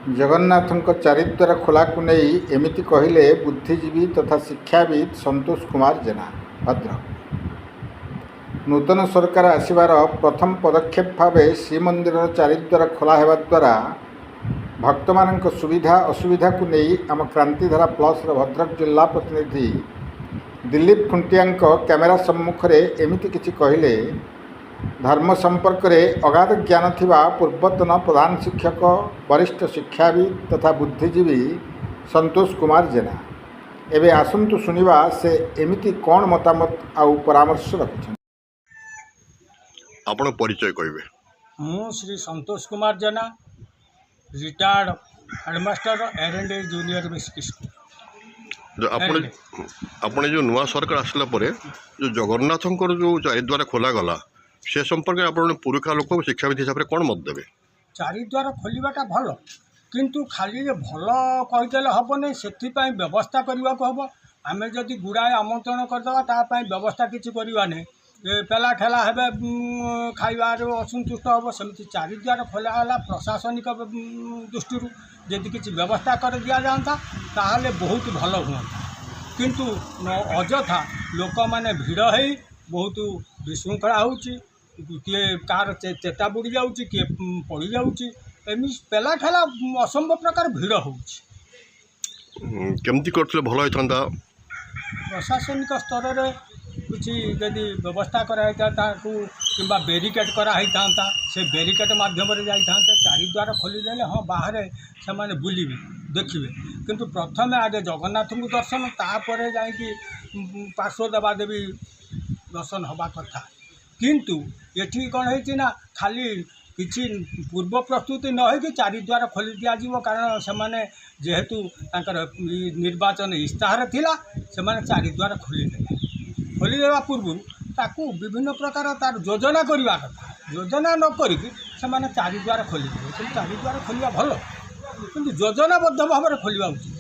जगन्नाथଙ୍କ ଚାରିଦ୍ୱାର ଖୋଲାକୁ ନେଇ ଏମିତି କହିଲେ ବୁଦ୍ଧିଜୀବୀ ତଥା ଶିକ୍ଷାବିତ୍ ସନ୍ତୋଷ କୁମାର ଜେନା। ଭଦ୍ରକ। ନୂତନ ସରକାର ଆସିବାର ପ୍ରଥମ ପଦକ୍ଷେପ ଭାବେ ଶ୍ରୀମନ୍ଦିରର ଚାରିଦ୍ୱାର ଖୋଲା ହେବା ଦ୍ୱାରା ଭକ୍ତମାନଙ୍କ ସୁବିଧା ଅସୁବିଧାକୁ ନେଇ ଆମ କ୍ରାନ୍ତିଧାରା ପ୍ଲସ୍ର ଭଦ୍ରକ ଜିଲ୍ଲା ପ୍ରତିନିଧି ଦିଲ୍ଲୀପ ଖୁଣ୍ଟିଆଙ୍କ କ୍ୟାମେରା ସମ୍ମୁଖରେ ଏମିତି କିଛି କହିଲେ धर्म संपर्क में अगाध ज्ञान थिबा पूर्वतन प्रधान शिक्षक वरिष्ठ शिक्षाविद तथा बुद्धिजीवी संतोष कुमार जेना। एवं आसतु शुणा से एमिति कौन मतामत आउ परामर्श रखिछन। आपण परिचय कहबे। मु Shri Santosh Kumar Jena, retired headmaster Erande junior basic school. जो आपण जो नुआ सरकार आसला परे जो जगन्नाथंकर जो चारिद्वार खोला गला से संपर्क आप पुरुखा लोक शिक्षाविद हिसाब से कौन मत देवे। चारिद्वार खोलवाटा भल किंतु खाली भल कहीदेले हम नहीं से व्यवस्था करने को हम आम जदि गुड़ाए आमंत्रण करदे व्यवस्था किसी करवा नहीं पेला ठेला हे खाइबार असंतुष्ट हम सेमती चारिद्वार खोलाला प्रशासनिक दृष्टि जदि किसी व्यवस्था कर दि जाता ताहले बहुत भल हुआ किंतु अजथा लोक मैंने भिड़ हो बहुत विशृंखला हो किए कार चेता बुड़ी जाऊँ किए पड़ जाऊँ एमि पेला ठेला असंभव प्रकार भिड़ होमती करते भल होता प्रशासनिक स्तर में किसी जदि व्यवस्था कराई कि बेरिकेड कराई से बेरिकेड मध्यम जाता चारिद्वार खोलीदे हाँ बाहर से मैंने बुलवे देखिए किंतु प्रथम आगे जगन्नाथ को दर्शन तापर जा पार्श्व देवादेवी दर्शन हवा कथा किंतु ये कौन है खाली किसी पूर्व प्रस्तुति न हो चारिद्वार खोली दिज्व कारण से मैंने जेहेतु निर्वाचन इस्ताहार थिला से मैंने चारिद्वार खोलीदेवा पूर्व ताकू विभिन्न प्रकार तार योजना करवा कथा योजना न करिकी से मैंने चारिद्वार खोलीदे कि चारिद्वार खोलिया भल किंतु योजनाबद्ध भाव में खोलिया उचित।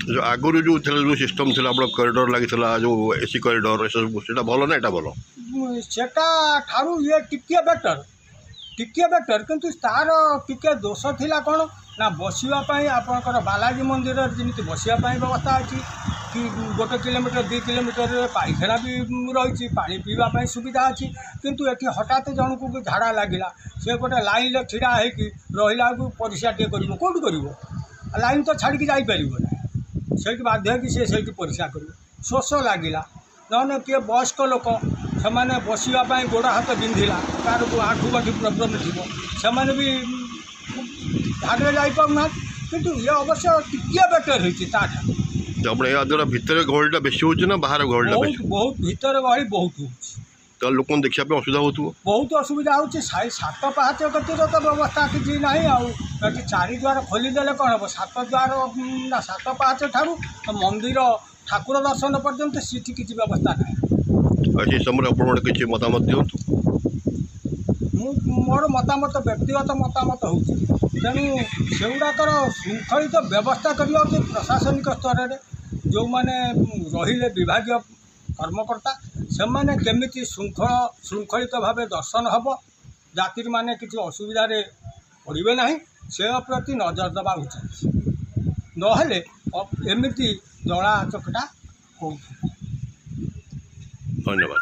जो आगुरी जो सिस्टम थी कॉरिडोर लगी जो एसी कॉरिडोर से भल ना यहाँ भल सेटा ठारू ये टिके बेटर किंतु तार टिके दोष थिला कौन ना बसवाई आपंकर बालाजी मंदिर जमी बसवाई व्यवस्था अच्छी कि 1 किलोमीटर 2 किलोमीटर पाइखाना भी रही पानी पीवाई सुविधा अच्छी किंतु ये हठात जन को झाड़ा लगिला से गोटे लाइन छिड़ा रहा परिस्रा टे कर कौट कर लाइन तो छाड़ी जापर ना से बाध्य कि से परिस्रा कर शोष लगिला ना किए वयस्क लोक से बसवाई गोड़ हाथ बिंधिला कार आठू बाठी प्रोब्लेम थी से भी झाड़े जापना किंतु ये अवश्य टिके बेटर होता भितर गहलीटा बेसी हो बाहर गहलीटा बहुत भितर गहली बहुत हो लोक देखा असुविधा हो बहुत असुविधा हो 7 पाहाच गतिर तो व्यवस्था किसी ना आदि चारिद्वार खोलीदे कौन हम 7 द्वार ना 7 पाहाच ठारू मंदिर ठाकुर दर्शन पर्यंत सीठी किसी व्यवस्था ना समय किसी मतामत दिखाँ मोर मतामत व्यक्तिगत मतामत हो तेणु सेगुड़ाकर श्रृंखलित व्यवस्था करवा उचित प्रशासनिक स्तर में जो मैंने रहिले विभाग कर्मकर्ता से मैंने केमिति श्रृंखलित भाव दर्शन हम जाति मैंने किसी असुविधा पड़े ना से प्रति नजर देवा उचित नहले एमती दला चकटा हो। धन्यवाद।